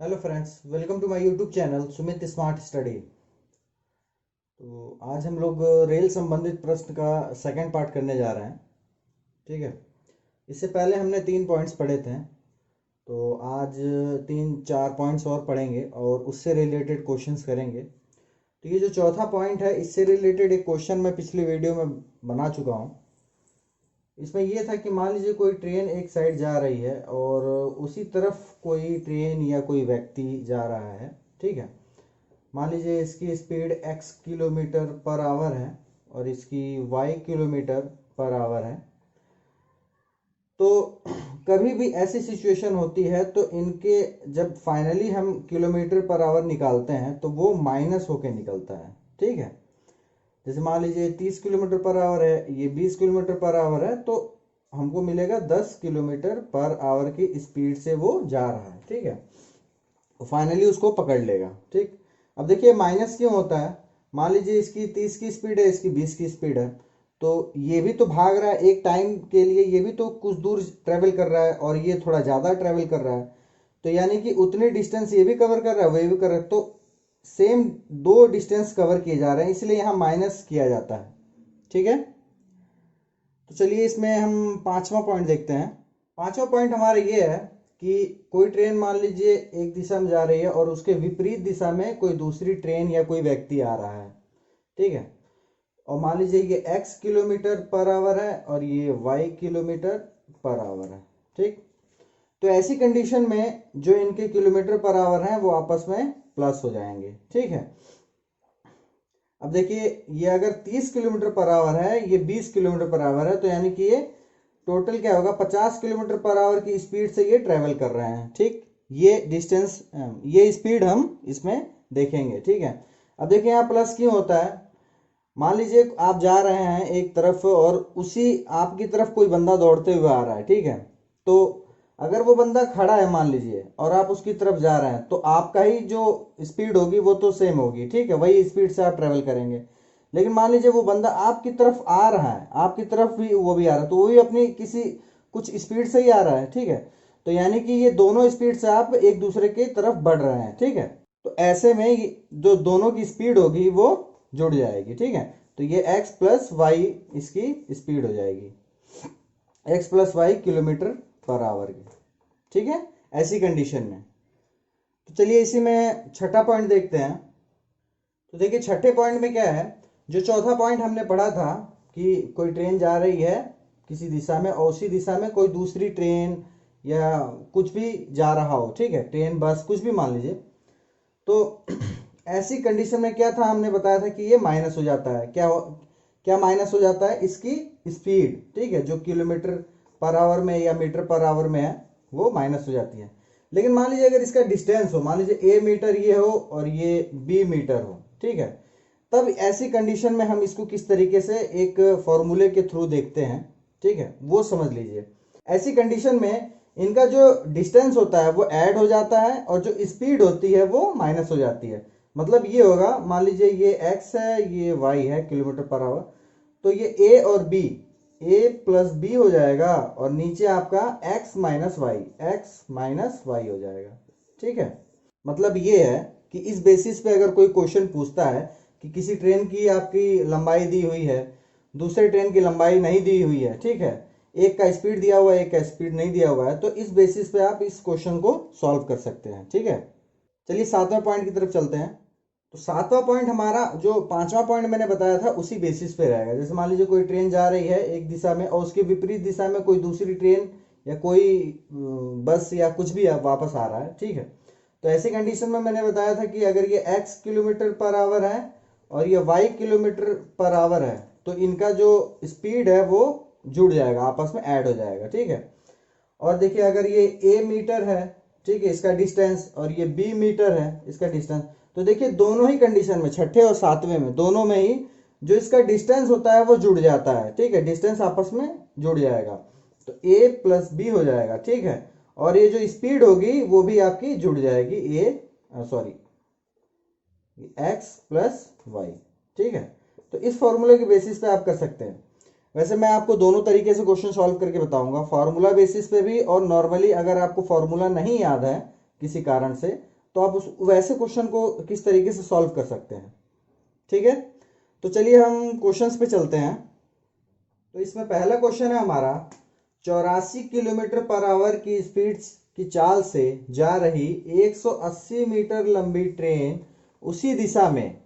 Hello friends, welcome to my YouTube channel Sumit smart study. तो आज हम लोग रेल संबंधित प्रश्न का सेकंड पार्ट करने जा रहे हैं। ठीक है। इससे पहले हमने 3 पॉइंट्स पढ़े थे, तो आज 3-4 पॉइंट्स और पढ़ेंगे और उससे रिलेटेड क्वेश्चंस करेंगे। तो ये जो चौथा पॉइंट है, इससे रिलेटेड एक क्वेश्चन मैं पिछली वीडियो में बना चुका हूँ। इसमें यह था कि मान लीजिए कोई ट्रेन एक साइड जा रही है और उसी तरफ कोई ट्रेन या कोई व्यक्ति जा रहा है। ठीक है। मान लीजिए इसकी speed x kilometre per our है और इसकी y किलोमीटर पर आवर है। तो कभी भी ऐसी सिचुएशन होती है तो इनके जब फाइनली हम किलोमीटर पर आवर निकालते हैं तो वो माइनस होके निकलता है। ठीक है। जैसे मान लीजिए 30 किलोमीटर पर आवर है, ये 20 किलोमीटर पर आवर है, तो हमको मिलेगा 10 किलोमीटर पर आवर की स्पीड से वो जा रहा है। ठीक है। तो फाइनली उसको पकड़ लेगा। ठीक। अब देखिए माइनस क्यों होता है। मान लीजिए इसकी 30 की स्पीड है, इसकी 20 की स्पीड है, तो ये भी तो भाग रहा है एक टाइम के लिए, ये भी तो कुछ दूर ट्रेवल कर रहा है और ये थोड़ा ज़्यादा ट्रेवल कर रहा है। तो यानी कि उतनी डिस्टेंस ये भी कवर कर रहा है, वही भी कर रहा है, तो सेम दो डिस्टेंस कवर किए जा रहे हैं, इसलिए यहाँ माइनस किया जाता है। ठीक है। तो चलिए इसमें हम पांचवा पॉइंट देखते हैं। पांचवा पॉइंट हमारा ये है कि कोई ट्रेन मान लीजिए एक दिशा में जा रही है और उसके विपरीत दिशा में कोई दूसरी ट्रेन या कोई व्यक्ति आ रहा है। ठीक है। और मान लीजिए ये x किलोमीटर पर आवर है और ये y किलोमीटर पर आवर है। ठीक। तो ऐसी कंडीशन में जो इनके किलोमीटर पर आवर हैं वो आपस में प्लस हो जाएंगे। ठीक है। अब देखिए ये अगर 30 किलोमीटर पर आवर है, ये 20 किलोमीटर पर आवर है, तो यानी कि ये टोटल क्या होगा, 50 किलोमीटर पर आवर की स्पीड से ये ट्रेवल कर रहे हैं। ठीक। ये डिस्टेंस, ये स्पीड हम इसमें देखेंगे। ठीक है। अब देखिए यहाँ प्लस क्यों होता है। मान लीजिए आप जा रहे हैं एक तरफ और उसी आपकी तरफ कोई बंदा दौड़ते हुए आ रहा है। ठीक है। तो अगर वो बंदा खड़ा है मान लीजिए और आप उसकी तरफ जा रहे हैं, तो आपका ही जो स्पीड होगी वो तो सेम होगी। ठीक है। वही स्पीड से आप ट्रेवल करेंगे। लेकिन मान लीजिए वो बंदा आपकी तरफ आ रहा है, आपकी तरफ भी वो भी आ रहा है, तो वो भी अपनी किसी कुछ स्पीड से ही आ रहा है। ठीक है। तो यानी कि ये दोनों स्पीड से आप एक दूसरे की तरफ बढ़ रहे हैं। ठीक है। तो ऐसे में जो दोनों की स्पीड होगी वो जुड़ जाएगी। ठीक है। तो ये x प्लस वाई इसकी स्पीड हो जाएगी, x plus Y kilometre per hour की। ठीक है। ऐसी कंडीशन में तो चलिए इसी में छठा पॉइंट देखते हैं। तो देखिए छठे पॉइंट में क्या है, जो चौथा पॉइंट हमने पढ़ा था कि कोई ट्रेन जा रही है किसी दिशा में और उसी दिशा में कोई दूसरी ट्रेन या कुछ भी जा रहा हो। ठीक है। ट्रेन बस कुछ भी मान लीजिए। तो ऐसी कंडीशन में क्या था, हमने बताया था कि ये माइनस हो जाता है। क्या माइनस हो जाता है, इसकी स्पीड। ठीक है। जो किलोमीटर पर आवर में या मीटर पर आवर में है वो माइनस हो जाती है। लेकिन मान लीजिए अगर इसका डिस्टेंस हो, मान लीजिए a मीटर ये हो और ये b मीटर हो। ठीक है। तब ऐसी कंडीशन में हम इसको किस तरीके से एक फॉर्मूले के थ्रू देखते हैं। ठीक है। वो समझ लीजिए। ऐसी कंडीशन में इनका जो डिस्टेंस होता है वो ऐड हो जाता है और जो स्पीड होती है वो माइनस हो जाती है। मतलब ये होगा, मान लीजिए ये x है, ये y है किलोमीटर पर आवर, तो ये a और b, a प्लस b हो जाएगा और नीचे आपका x माइनस वाई हो जाएगा। ठीक है। मतलब ये है कि इस बेसिस पे अगर कोई क्वेश्चन पूछता है कि किसी ट्रेन की आपकी लंबाई दी हुई है, दूसरे ट्रेन की लंबाई नहीं दी हुई है। ठीक है। एक का स्पीड दिया हुआ है, एक का स्पीड नहीं दिया हुआ है, तो इस बेसिस पे आप इस क्वेश्चन को सॉल्व कर सकते हैं। ठीक है। चलिए सातवां पॉइंट की तरफ चलते हैं। तो सातवां पॉइंट हमारा, जो पांचवा पॉइंट मैंने बताया था उसी बेसिस पे रहेगा। जैसे मान लीजिए कोई ट्रेन जा रही है एक दिशा में और उसके विपरीत दिशा में कोई दूसरी ट्रेन या कोई बस या कुछ भी वापस आ रहा है। ठीक है। तो ऐसी कंडीशन में मैंने बताया था कि अगर ये x किलोमीटर पर आवर है और ये y किलोमीटर पर आवर है, तो इनका जो स्पीड है वो जुड़ जाएगा, आपस में ऐड हो जाएगा। ठीक है। और देखिए अगर ये a मीटर है, ठीक है, इसका डिस्टेंस, और ये b मीटर है इसका डिस्टेंस, तो देखिए दोनों ही कंडीशन में, छठे और सातवें में, दोनों में ही जो इसका डिस्टेंस होता है वो जुड़ जाता है। ठीक है। डिस्टेंस आपस में जुड़ जाएगा तो a प्लस बी हो जाएगा। ठीक है। और ये जो स्पीड होगी वो भी आपकी जुड़ जाएगी, x प्लस वाई। ठीक है। तो इस फॉर्मूले के बेसिस पे आप कर सकते हैं। वैसे मैं आपको दोनों तरीके से क्वेश्चन सॉल्व करके बताऊंगा, फार्मूला बेसिस पे भी और नॉर्मली अगर आपको फार्मूला नहीं याद है किसी कारण से, तो आप उस वैसे क्वेश्चन को किस तरीके से सॉल्व कर सकते हैं। ठीक है, तो चलिए हम क्वेश्चंस पे चलते हैं। तो इसमें पहला क्वेश्चन है हमारा, 84 किलोमीटर पर आवर की स्पीड की चाल से जा रही 180 मीटर लंबी ट्रेन उसी दिशा में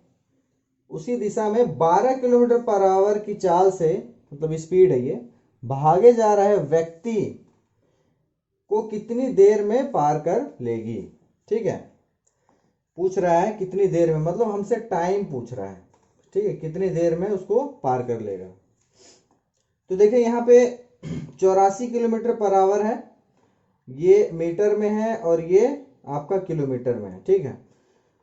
12 किलोमीटर पर आवर की चाल से, मतलब स्पीड है ये, भागे जा रहे व्यक्ति को कितनी देर में पार कर लेगी। ठीक है, पूछ रहा है कितनी देर में, मतलब हमसे टाइम पूछ रहा है। ठीक है, कितनी देर में उसको पार कर लेगा। तो देखिए यहाँ पे 84 किलोमीटर पर आवर है, ये मीटर में है और ये आपका किलोमीटर में है। ठीक है,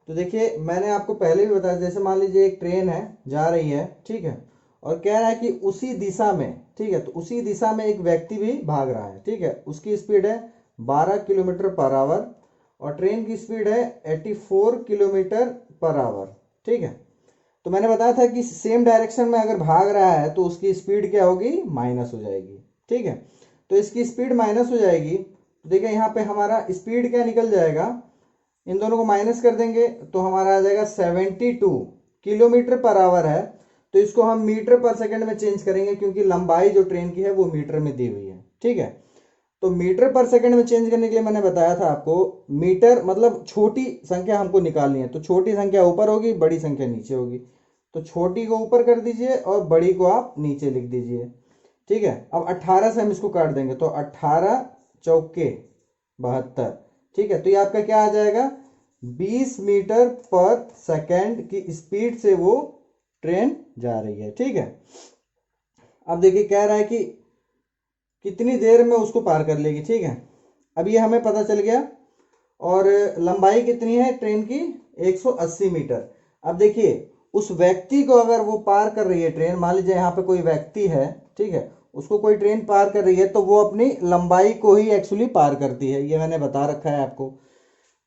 तो देखिए मैंने आपको पहले भी बताया, जैसे मान लीजिए एक ट्रेन है जा रही है, ठीक है, और कह रहा है कि उसी दिशा में, ठीक है, तो उसी दिशा में एक व्यक्ति भी भाग रहा है। ठीक है, उसकी स्पीड है 12 किलोमीटर पर आवर और ट्रेन की स्पीड है 84 किलोमीटर पर आवर। ठीक है, तो मैंने बताया था कि सेम डायरेक्शन में अगर भाग रहा है तो उसकी स्पीड क्या होगी, माइनस हो जाएगी। ठीक है, तो इसकी स्पीड माइनस हो जाएगी। तो देखिए यहाँ पे हमारा स्पीड क्या निकल जाएगा, इन दोनों को माइनस कर देंगे तो हमारा आ जाएगा 72 किलोमीटर पर आवर है। तो इसको हम मीटर पर सेकंड में चेंज करेंगे क्योंकि लंबाई जो ट्रेन की है वो मीटर में दी हुई है। ठीक है, तो मीटर पर सेकंड में चेंज करने के लिए मैंने बताया था आपको, मीटर मतलब छोटी संख्या हमको निकालनी है, तो छोटी संख्या ऊपर होगी, बड़ी संख्या नीचे होगी। तो छोटी को ऊपर कर दीजिए और बड़ी को आप नीचे लिख दीजिए। ठीक है, अब 18 से हम इसको काट देंगे तो 18 चौके 72। ठीक है, तो ये आपका क्या आ जाएगा, 20 मीटर पर सेकंड की स्पीड से वो ट्रेन जा रही है। ठीक है, अब देखिए कह रहा है कि कितनी देर में उसको पार कर लेगी। ठीक है, अब ये हमें पता चल गया। और लंबाई कितनी है ट्रेन की, 180 मीटर। अब देखिए उस व्यक्ति को अगर वो पार कर रही है ट्रेन, मान लीजिए यहाँ पे कोई व्यक्ति है, ठीक है, उसको कोई ट्रेन पार कर रही है तो वो अपनी लंबाई को ही एक्चुअली पार करती है, ये मैंने बता रखा है आपको।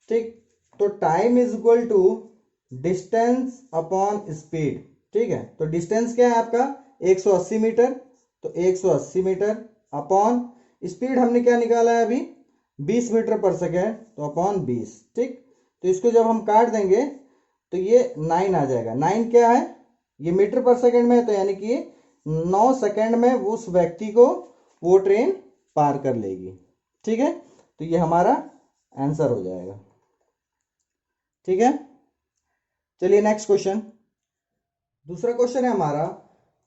ठीक, तो time is equal to distance upon speed. ठीक है, तो डिस्टेंस क्या है आपका 180 मीटर, तो 180 मीटर अपॉन स्पीड हमने क्या निकाला है अभी 20 मीटर पर सेकेंड, तो अपॉन 20। ठीक, तो इसको जब हम काट देंगे तो ये 9 आ जाएगा। 9 क्या है, ये मीटर पर सेकेंड में है, तो यानी कि 9 सेकेंड में उस व्यक्ति को वो ट्रेन पार कर लेगी। ठीक है, तो ये हमारा आंसर हो जाएगा। ठीक है, चलिए नेक्स्ट क्वेश्चन। दूसरा क्वेश्चन है हमारा,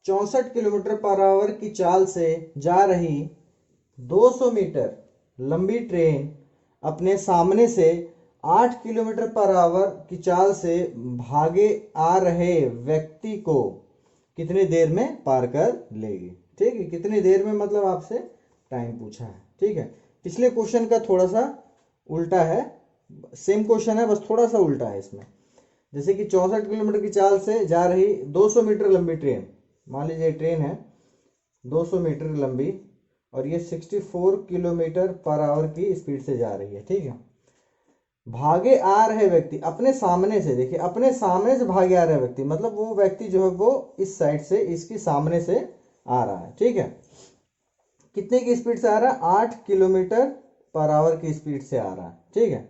64 किलोमीटर पर आवर की चाल से जा रही 200 मीटर लंबी ट्रेन अपने सामने से 8 किलोमीटर पर आवर की चाल से भागे आ रहे व्यक्ति को कितनी देर में पार कर लेगी। ठीक है, कितनी देर में मतलब आपसे टाइम पूछा है। ठीक है, पिछले क्वेश्चन का थोड़ा सा उल्टा है, सेम क्वेश्चन है बस थोड़ा सा उल्टा है इसमें। जैसे कि 64 किलोमीटर की चाल से जा रही 200 मीटर लंबी ट्रेन, मान लीजिए ट्रेन है 200 मीटर लंबी और ये 64 किलोमीटर पर आवर की स्पीड से जा रही है। ठीक है, भागे आ रहे व्यक्ति अपने सामने से, देखिए अपने सामने से भागे आ रहे व्यक्ति मतलब वो व्यक्ति जो है वो इस साइड से इसकी सामने से आ रहा है। ठीक है, कितने की स्पीड से आ रहा है, 8 किलोमीटर पर आवर की स्पीड से आ रहा है। ठीक है,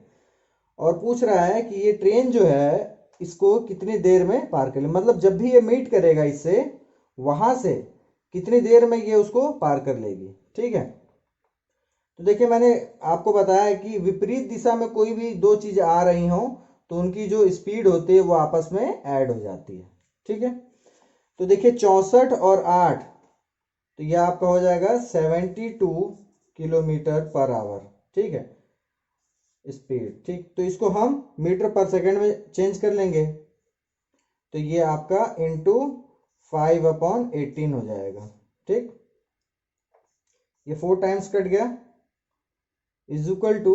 और पूछ रहा है कि ये ट्रेन जो है इसको कितनी देर में पार कर ले, मतलब जब भी ये मीट करेगा इससे वहां से कितनी देर में ये उसको पार कर लेगी। ठीक है, तो देखिए मैंने आपको बताया कि विपरीत दिशा में कोई भी दो चीज आ रही हो तो उनकी जो स्पीड होती है वो आपस में ऐड हो जाती है। ठीक है, तो देखिए 64 और 8, तो यह आपका हो जाएगा 72 किलोमीटर पर आवर। ठीक है, स्पीड। ठीक, तो इसको हम मीटर पर सेकंड में चेंज कर लेंगे तो ये आपका इंटू 5/18 हो जाएगा। ठीक, ये 4 टाइम्स कट गया, इज इक्वल टू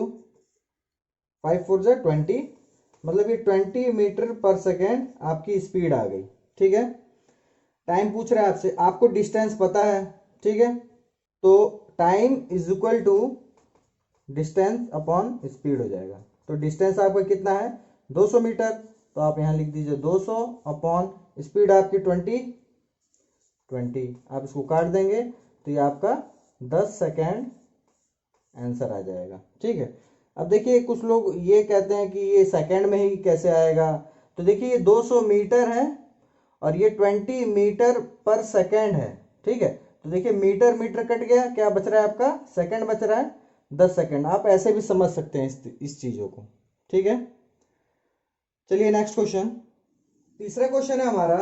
5 4 जा 20, मतलब ये 20 मीटर पर सेकेंड आपकी स्पीड आ गई। ठीक है, टाइम पूछ रहा है आपसे, आपको डिस्टेंस पता है। ठीक है, तो time is equal to distance upon speed हो जाएगा। तो डिस्टेंस आपका कितना है 200 मीटर, तो आप यहाँ लिख दीजिए 200 अपॉन स्पीड आपकी 20। आप इसको काट देंगे तो ये आपका 10 सेकेंड आंसर आ जाएगा। ठीक है, अब देखिए कुछ लोग ये कहते हैं कि ये सेकंड में ही कैसे आएगा। तो देखिए ये 200 मीटर है और ये 20 मीटर पर सेकंड है। ठीक है, तो देखिए मीटर मीटर कट गया, क्या बच रहा है आपका, सेकंड बच रहा है, 10 सेकंड। आप ऐसे भी समझ सकते हैं इस चीज़ों को। ठीक है, चलिए नेक्स्ट क्वेश्चन। तीसरा क्वेश्चन है हमारा,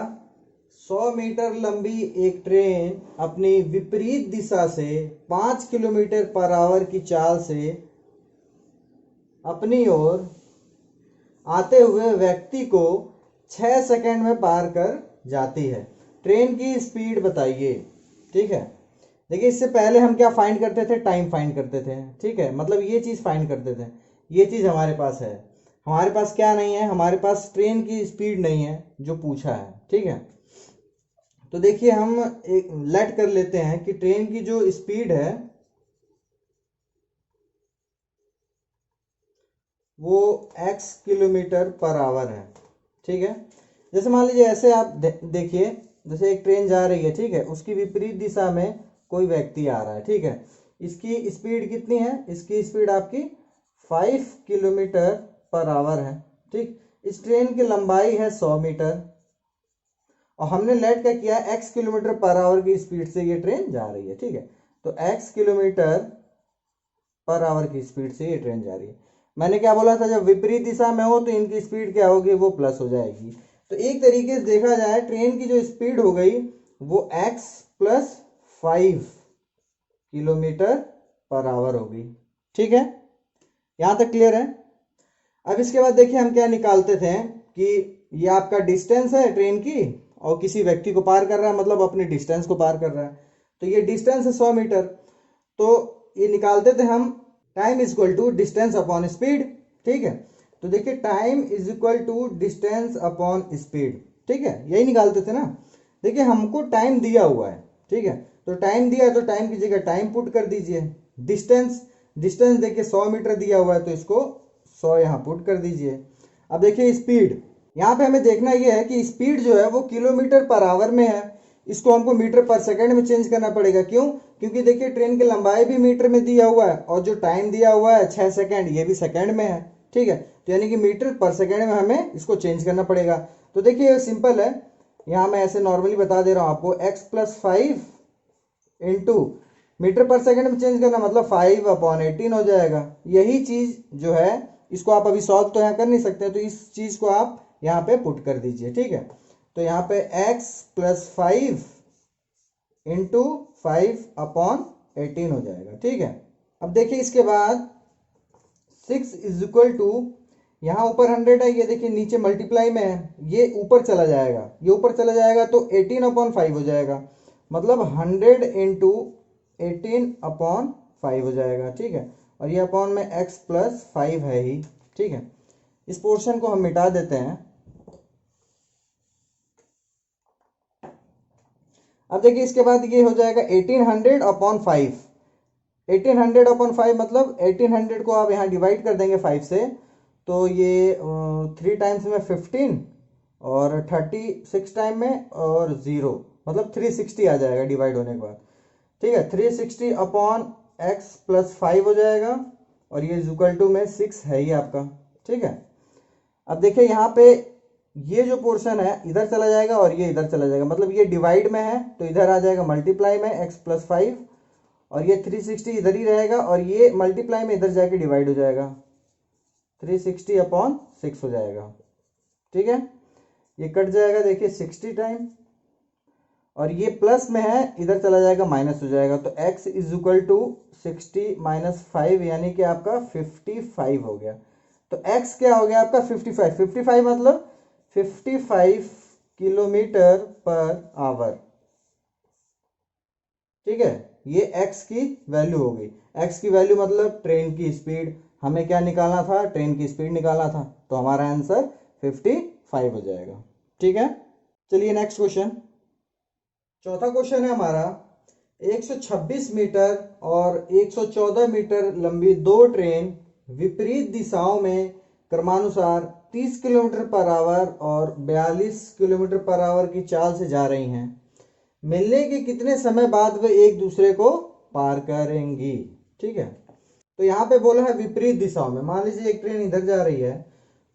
100 मीटर लंबी एक ट्रेन अपनी विपरीत दिशा से 5 किलोमीटर पर आवर की चाल से अपनी ओर आते हुए व्यक्ति को 6 सेकंड में पार कर जाती है। ट्रेन की स्पीड बताइए। ठीक है, देखिए इससे पहले हम क्या फाइंड करते थे, टाइम फाइंड करते थे। ठीक है, मतलब ये चीज़ फाइंड करते थे। ये चीज़ हमारे पास है, हमारे पास क्या नहीं है, हमारे पास ट्रेन की स्पीड नहीं है जो पूछा है। ठीक है, तो देखिए हम एक लेट कर लेते हैं कि ट्रेन की जो स्पीड है वो x किलोमीटर पर आवर है। ठीक है, जैसे मान लीजिए ऐसे आप देखिए, जैसे एक ट्रेन जा रही है, ठीक है, उसकी विपरीत दिशा में कोई व्यक्ति आ रहा है। ठीक है, इसकी स्पीड कितनी है, इसकी स्पीड आपकी 5 किलोमीटर पर आवर है। ठीक, इस ट्रेन की लंबाई है 100 मीटर और हमने लेट क्या किया, x किलोमीटर पर आवर की स्पीड से ये ट्रेन जा रही है। ठीक है, तो x किलोमीटर पर आवर की स्पीड से ये ट्रेन जा रही है। मैंने क्या बोला था, जब विपरीत दिशा में हो तो इनकी स्पीड क्या होगी, वो प्लस हो जाएगी। तो एक तरीके से देखा जाए ट्रेन की जो स्पीड हो गई वो x plus 5 kilometre per our होगी। ठीक है, यहां तक क्लियर है। अब इसके बाद देखिए हम क्या निकालते थे कि ये आपका डिस्टेंस है ट्रेन की और किसी व्यक्ति को पार कर रहा है, मतलब अपनी डिस्टेंस को पार कर रहा है। तो ये डिस्टेंस है 100 मीटर, तो ये निकालते थे हम time is equal to distance upon speed. ठीक है, तो देखिए time is equal to distance upon speed. ठीक है, यही निकालते थे ना। देखिए हमको टाइम दिया हुआ है। ठीक है, तो टाइम दिया है तो टाइम की जगह टाइम पुट कर दीजिए। डिस्टेंस, डिस्टेंस देखिए 100 मीटर दिया हुआ है तो इसको 100 यहाँ पुट कर दीजिए। अब देखिए स्पीड, यहाँ पे हमें देखना यह है कि स्पीड जो है वो किलोमीटर पर आवर में है, इसको हमको मीटर पर सेकंड में चेंज करना पड़ेगा। क्यों, क्योंकि देखिए ट्रेन की लंबाई भी मीटर में दिया हुआ है और जो टाइम दिया हुआ है 6 सेकंड, ये भी सेकंड में है। ठीक है, तो यानी कि मीटर पर सेकंड में हमें इसको चेंज करना पड़ेगा। तो देखिए सिंपल है, यहाँ मैं ऐसे नॉर्मली बता दे रहा हूँ आपको, x प्लस 5 इंटू मीटर पर सेकंड में चेंज करना मतलब 5/18 हो जाएगा। यही चीज जो है इसको आप अभी सॉल्व तो यहाँ कर नहीं सकते, तो इस चीज को आप यहाँ पे पुट कर दीजिए। ठीक है, तो यहाँ पे x प्लस 5 इंटू 5/18 हो जाएगा। ठीक है, अब देखिए इसके बाद 6 इज इक्वल टू, यहाँ ऊपर 100 है, ये देखिए नीचे मल्टीप्लाई में है, ये ऊपर चला जाएगा, ये ऊपर चला जाएगा तो 18/5 हो जाएगा, मतलब 100 इंटू 18/5 हो जाएगा। ठीक है, और ये अपॉन में x प्लस 5 है ही। ठीक है, इस पोर्शन को हम मिटा देते हैं। अब देखिए इसके बाद ये हो जाएगा 1800/5। 1800/5 मतलब 1800 को आप यहाँ डिवाइड कर देंगे 5 से, तो ये 3 टाइम्स में 15 और 36 टाइम में और 0, मतलब 360 आ जाएगा डिवाइड होने के बाद। ठीक है, 360/x प्लस 5 हो जाएगा और ये इक्वल टू में 6 है ही आपका। ठीक है, अब देखिए यहाँ पे ये जो पोर्शन है इधर चला जाएगा और ये इधर चला जाएगा, मतलब ये डिवाइड में है तो इधर आ जाएगा मल्टीप्लाई में x प्लस 5 और ये 360 इधर ही रहेगा और ये मल्टीप्लाई में इधर जाके डिवाइड हो जाएगा, 360/6 हो जाएगा। ठीक है, ये कट जाएगा देखिए 60 टाइम और ये प्लस में है इधर चला जाएगा माइनस हो जाएगा, तो x is equal to 60 minus 5 यानी कि आपका 55 हो गया। तो x क्या हो गया आपका 55। 55 मतलब 55 किलोमीटर पर आवर। ठीक है, ये x की वैल्यू हो गई। x की वैल्यू मतलब ट्रेन की स्पीड, हमें क्या निकालना था, ट्रेन की स्पीड निकालना था, तो हमारा आंसर 55 हो जाएगा। ठीक है, चलिए नेक्स्ट क्वेश्चन। चौथा क्वेश्चन है हमारा, 126 मीटर और 114 मीटर लंबी दो ट्रेन विपरीत दिशाओं में क्रमानुसार 30 किलोमीटर पर आवर और 42 किलोमीटर पर आवर की चाल से जा रही हैं। मिलने के कितने समय बाद वे एक दूसरे को पार करेंगी। ठीक है, तो यहाँ पे बोला है विपरीत दिशाओं में। मान लीजिए एक ट्रेन इधर जा रही है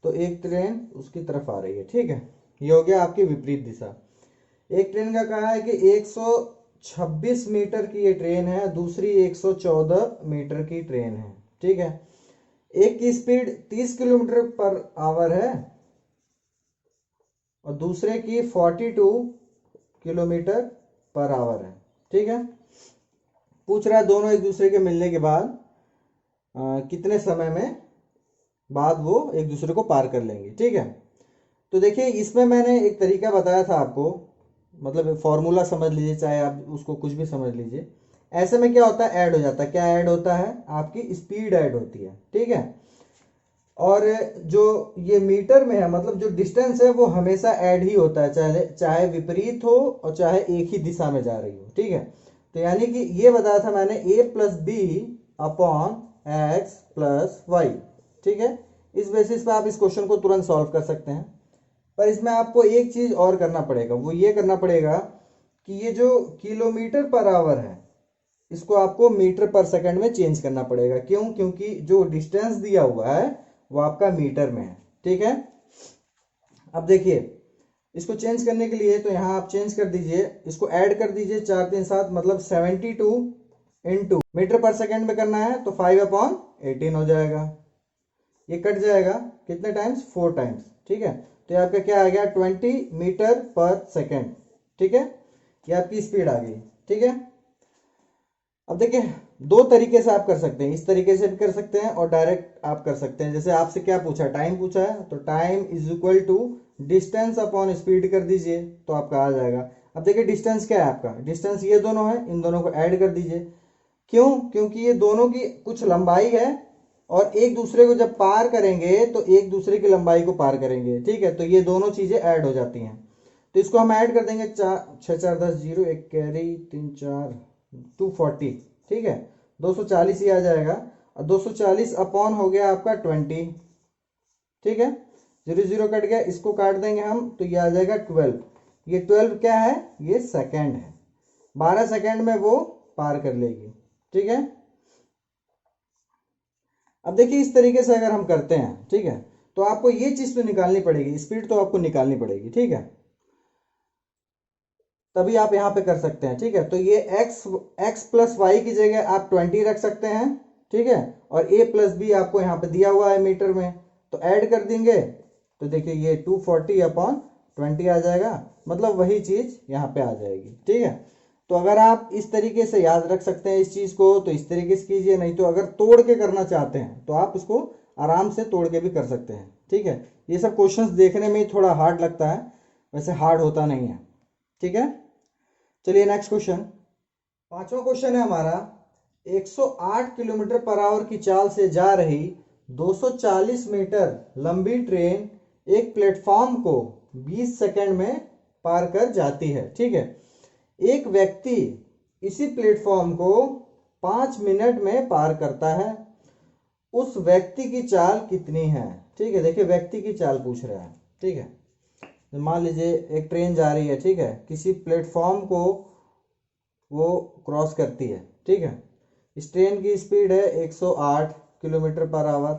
तो एक ट्रेन उसकी तरफ आ रही है, ठीक है, ये हो गया आपकी विपरीत दिशा। एक ट्रेन का कहा है कि 126 मीटर की ये ट्रेन है, दूसरी 114 मीटर की ट्रेन है, ठीक है। एक की स्पीड 30 किलोमीटर पर आवर है और दूसरे की 42 किलोमीटर पर आवर है, ठीक है। पूछ रहा है दोनों एक दूसरे के मिलने के बाद कितने समय में बाद वो एक दूसरे को पार कर लेंगे, ठीक है। तो देखिए इसमें मैंने एक तरीका बताया था आपको, मतलब फॉर्मूला समझ लीजिए, चाहे आप उसको कुछ भी समझ लीजिए। ऐसे में क्या होता है, ऐड हो जाता है। क्या ऐड होता है, आपकी स्पीड ऐड होती है, ठीक है। और जो ये मीटर में है, मतलब जो डिस्टेंस है वो हमेशा ऐड ही होता है, चाहे चाहे विपरीत हो और चाहे एक ही दिशा में जा रही हो, ठीक है। तो यानी कि ये बताया था मैंने a plus B upon X plus Y, ठीक है। इस बेसिस पे आप इस क्वेश्चन को तुरंत सॉल्व कर सकते हैं। पर इसमें आपको एक चीज और करना पड़ेगा, वो ये करना पड़ेगा कि ये जो किलोमीटर पर आवर है इसको आपको मीटर पर सेकंड में चेंज करना पड़ेगा। क्यों? क्योंकि जो डिस्टेंस दिया हुआ है वो आपका मीटर में है, ठीक है। अब देखिए इसको चेंज करने के लिए तो यहाँ आप चेंज कर दीजिए, इसको ऐड कर दीजिए, 4 3 7 मतलब 72 इंटू मीटर पर सेकंड में करना है तो 5/18 हो जाएगा। ये कट जाएगा कितने टाइम्स, 4 टाइम्स, ठीक है। तो ये आपका क्या आ गया, 20 मीटर पर सेकंड, ठीक है। ये आपकी स्पीड आ गई, ठीक है। अब देखिए दो तरीके से आप कर सकते हैं, इस तरीके से भी कर सकते हैं और डायरेक्ट आप कर सकते हैं। जैसे आपसे क्या पूछा, टाइम पूछा है, तो time is equal to distance upon speed कर दीजिए तो आपका आ जाएगा। अब देखिए डिस्टेंस क्या है आपका, डिस्टेंस ये दोनों है, इन दोनों को ऐड कर दीजिए। क्यों? क्योंकि ये दोनों की कुछ लंबाई है और एक दूसरे को जब पार करेंगे तो एक दूसरे की लंबाई को पार करेंगे, ठीक है। तो ये दोनों चीजें ऐड हो जाती हैं, तो इसको हम ऐड कर देंगे, 6 4 10 0, एक कैरी 3 4 240, ठीक है। 240 ही आ जाएगा और 240 अपॉन हो गया आपका 20, ठीक है। 0 0 कट गया, इसको काट देंगे हम तो ये आ जाएगा 12। ये 12 क्या है, ये सेकंड है। 12 सेकंड में वो पार कर लेगी, ठीक है। अब देखिए इस तरीके से अगर हम करते हैं, ठीक है, तो आपको ये चीज तो निकालनी पड़ेगी, स्पीड तो आपको निकालनी पड़ेगी, ठीक है। तभी आप यहां पे कर सकते हैं, ठीक है। तो ये x प्लस वाई की जगह आप 20 रख सकते हैं, ठीक है। और a प्लस बी आपको यहाँ पे दिया हुआ है मीटर में, तो ऐड कर देंगे तो देखिए ये 240 अपॉन 20 आ जाएगा, मतलब वही चीज यहाँ पे आ जाएगी, ठीक है। तो अगर आप इस तरीके से याद रख सकते हैं इस चीज को तो इस तरीके से कीजिए, नहीं तो अगर तोड़ के करना चाहते हैं तो आप इसको आराम से तोड़ के भी कर सकते हैं, ठीक है। ये सब क्वेश्चंस देखने में ही थोड़ा हार्ड लगता है, वैसे हार्ड होता नहीं है, ठीक है। चलिए नेक्स्ट क्वेश्चन, पांचवा क्वेश्चन है हमारा। 108 किलोमीटर पर आवर की चाल से जा रही 240 मीटर लंबी ट्रेन एक प्लेटफॉर्म को 20 सेकंड में पार कर जाती है, ठीक है। एक व्यक्ति इसी प्लेटफॉर्म को 5 मिनट में पार करता है, उस व्यक्ति की चाल कितनी है, ठीक है। देखिए व्यक्ति की चाल पूछ रहा है, ठीक है। मान लीजिए एक ट्रेन जा रही है, ठीक है, किसी प्लेटफॉर्म को वो क्रॉस करती है, ठीक है। इस ट्रेन की स्पीड है 108 किलोमीटर पर आवर,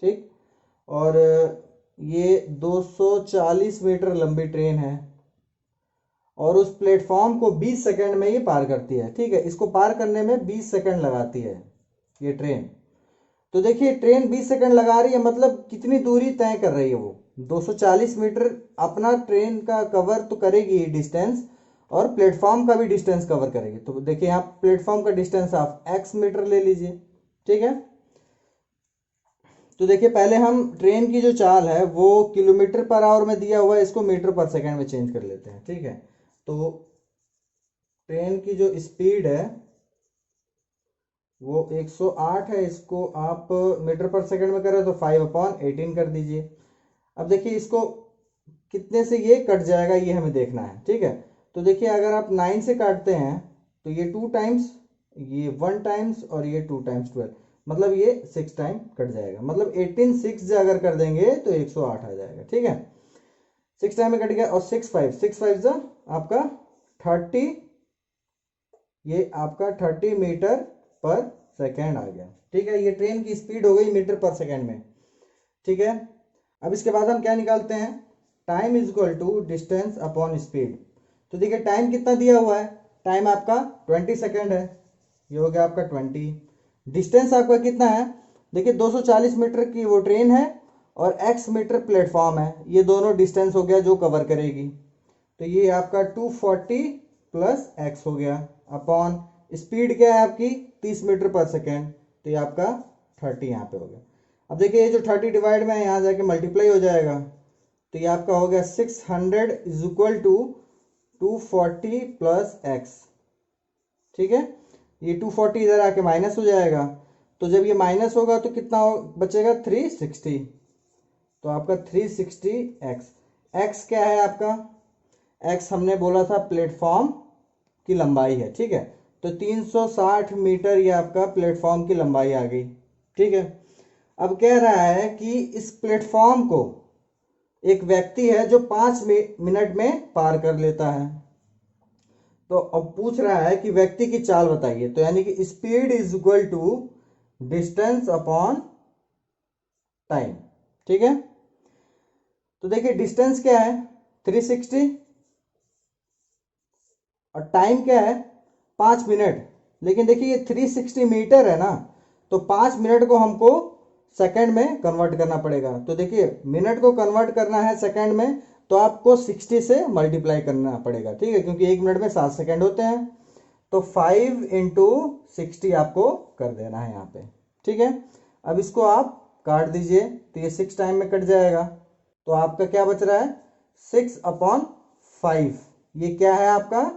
ठीक। और ये 240 मीटर लंबी ट्रेन है और उस प्लेटफॉर्म को 20 सेकंड में ये पार करती है, ठीक है। इसको पार करने में 20 सेकंड लगाती है ये ट्रेन। तो देखिए ट्रेन 20 सेकंड लगा रही है, मतलब कितनी दूरी तय कर रही है वो, 240 मीटर अपना ट्रेन का कवर तो करेगी डिस्टेंस और प्लेटफॉर्म का भी डिस्टेंस कवर करेगी। तो देखिए यहाँ प्लेटफॉर्म का डिस्टेंस आप x मीटर ले लीजिए, ठीक है। तो देखिए पहले हम ट्रेन की जो चाल है वो किलोमीटर पर आवर में दिया हुआ है, इसको मीटर पर सेकंड में चेंज कर लेते हैं, ठीक है। तो ट्रेन की जो स्पीड है वो 108 है, इसको आप मीटर पर सेकंड में करें तो 5/18 कर दीजिए। अब देखिए इसको कितने से ये कट जाएगा ये हमें देखना है, ठीक है। तो देखिए अगर आप 9 से काटते हैं तो ये 2 टाइम्स, ये 1 टाइम्स और ये 2 टाइम्स 12, मतलब ये 6 टाइम कट जाएगा, मतलब 18 6 अगर कर देंगे तो 108 आ जाएगा, ठीक है। 6 टाइम में कट गया और 6 5 आपका 30, ये आपका 30 मीटर पर सेकेंड आ गया। ठीक है, ये ट्रेन की स्पीड हो गई मीटर पर सेकेंड में। ठीक है, अब इसके बाद हम क्या निकालते हैं, time is equal to distance upon speed. तो देखिए टाइम कितना दिया हुआ है, टाइम आपका 20 सेकेंड है, ये हो गया आपका 20। डिस्टेंस आपका कितना है, देखिए 240 मीटर की वो ट्रेन है और x मीटर प्लेटफॉर्म है, ये दोनों डिस्टेंस हो गया जो कवर करेगी। तो ये आपका 240 प्लस x हो गया अपॉन स्पीड क्या है आपकी 30 मीटर पर सेकेंड, तो ये आपका 30 यहाँ पे हो गया। अब देखिए ये जो 30 डिवाइड में यहाँ जाके मल्टीप्लाई हो जाएगा, तो ये आपका हो गया 600 is equal to 240 plus x. ठीक है, ये 240 इधर आके माइनस हो जाएगा, तो जब ये माइनस होगा तो कितना बचेगा 360, तो आपका 360 एक्स। एक्स क्या है आपका, एक्स हमने बोला था प्लेटफॉर्म की लंबाई है। ठीक है, तो 360 मीटर ये आपका प्लेटफॉर्म की लंबाई आ गई। ठीक है, अब कह रहा है कि इस प्लेटफॉर्म को एक व्यक्ति है जो 5 मिनट में पार कर लेता है। तो अब पूछ रहा है कि व्यक्ति की चाल बताइए, तो यानी कि speed is equal to distance upon time. ठीक है, तो देखिए डिस्टेंस क्या है 360 और टाइम क्या है 5 मिनट। लेकिन देखिए ये 360 मीटर है ना, तो 5 मिनट को हमको सेकंड में कन्वर्ट करना पड़ेगा। तो देखिए मिनट को कन्वर्ट करना है सेकंड में, तो आपको 60 से मल्टीप्लाई करना पड़ेगा। ठीक है, क्योंकि 1 मिनट में 7 सेकंड होते हैं, तो 5 इंटू 60 आपको कर देना है यहाँ पे। ठीक है, अब इसको आप काट दीजिए, तो ये 6 टाइम में कट जाएगा, तो आपका क्या बच रहा है 6/5। ये क्या है आपका,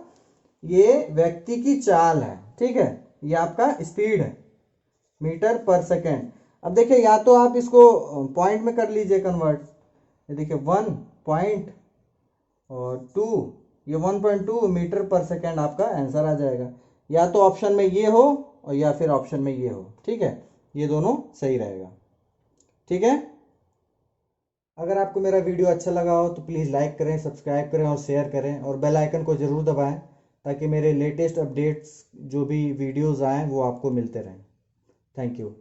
ये व्यक्ति की चाल है। ठीक है, ये आपका स्पीड है मीटर पर सेकेंड। अब देखिए या तो आप इसको पॉइंट में कर लीजिए कन्वर्ट, ये देखिए 1 पॉइंट और 2, ये 1.2 मीटर पर सेकेंड आपका आंसर आ जाएगा। या तो ऑप्शन में ये हो और या फिर ऑप्शन में ये हो। ठीक है, ये दोनों सही रहेगा। ठीक है, अगर आपको मेरा वीडियो अच्छा लगा हो तो प्लीज़ लाइक करें, सब्सक्राइब करें और शेयर करें, और बेल आइकन को ज़रूर दबाएं ताकि मेरे लेटेस्ट अपडेट्स जो भी वीडियोज़ आएँ वो आपको मिलते रहें। Thank you.